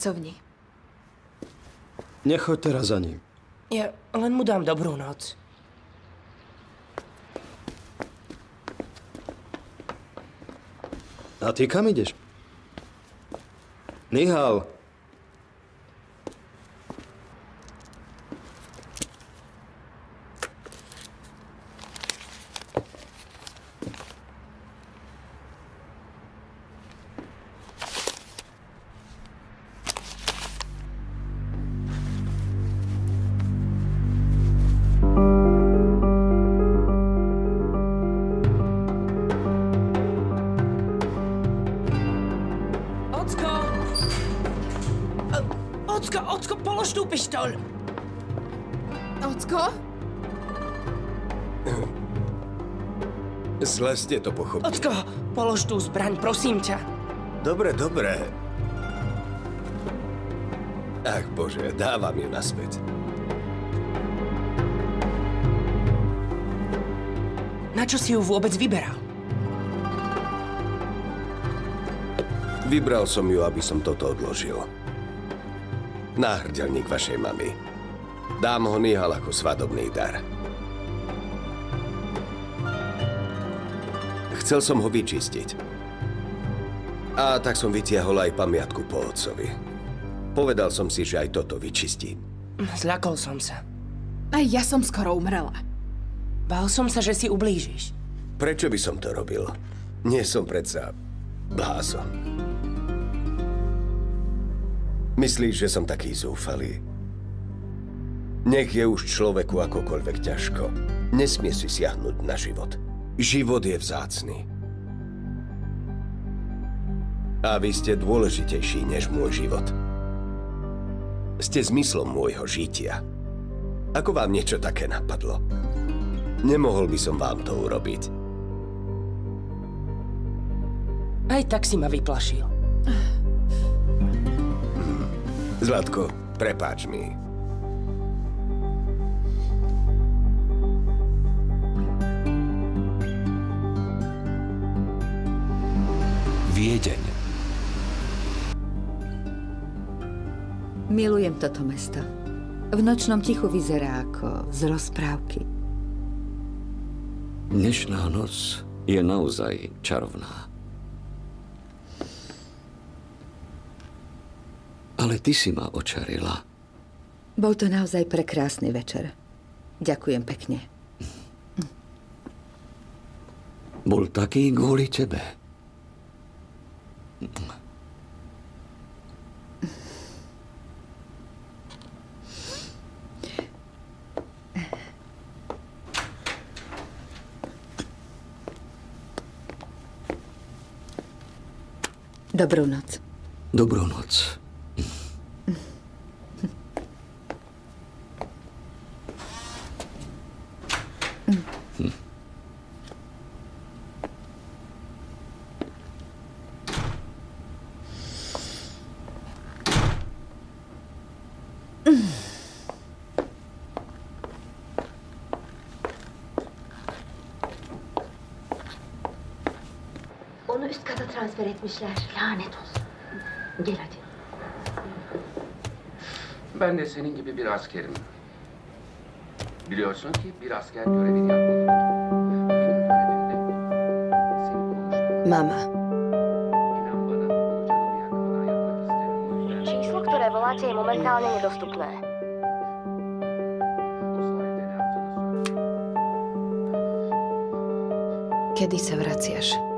Covni. Nechoď teraz za ním. Ja len mu dám dobrú noc. A ty kam ideš? Nihal. Ocko, polož tú pištoľ! Ocko? Zle ste to pochopili. Ocko, polož tú zbraň, prosím ťa. Dobre, dobre. Ach, Bože, dávam ju naspäť. Na čo si ju vôbec vyberal? Vybral som ju, aby som toto odložil. Náhrdelník vašej mamy. Dám ho Nihal ako svadobný dar. Chcel som ho vyčistiť. A tak som vytiahol aj pamiatku po otcovi. Povedal som si, že aj toto vyčistím. Zľakol som sa. Aj ja som skoro umrela. Bál som sa, že si ublížiš. Prečo by som to robil? Nie som predsa blázon. Myslíš, že som taký zúfalý? Nech je už človeku akokoľvek ťažko. Nesmie si siahnuť na život. Život je vzácny. A vy ste dôležitejší než môj život. Ste zmyslom môjho žitia. Ako vám niečo také napadlo? Nemohol by som vám to urobiť. Aj tak si ma vyplašil. Zlatko, prepáč mi. Viedeň. Milujem toto mesto. V nočnom tichu vyzerá ako z rozprávky. Dnešná noc je naozaj čarovná. Ale ty si ma očarila. Bol to naozaj prekrásny večer. Ďakujem pekne. Bol taký kvôli tebe. Dobrú noc. Dobrú noc. Onu üst kata transfer etmişler. Lanet olsun. Gel hadi. Ben de senin gibi bir askerim. Biliyorsun ki bir asker görevini yapmalıdır. Benim görevim de seni konuşturmak. Mama. İnan bana, olacağını yakmadan yapmak isterim. O yüzden Číslo, ktoré voláte, je momentálne nedostupné. o sahilde ne yaptığını söyle. Kedy sa vraciaš?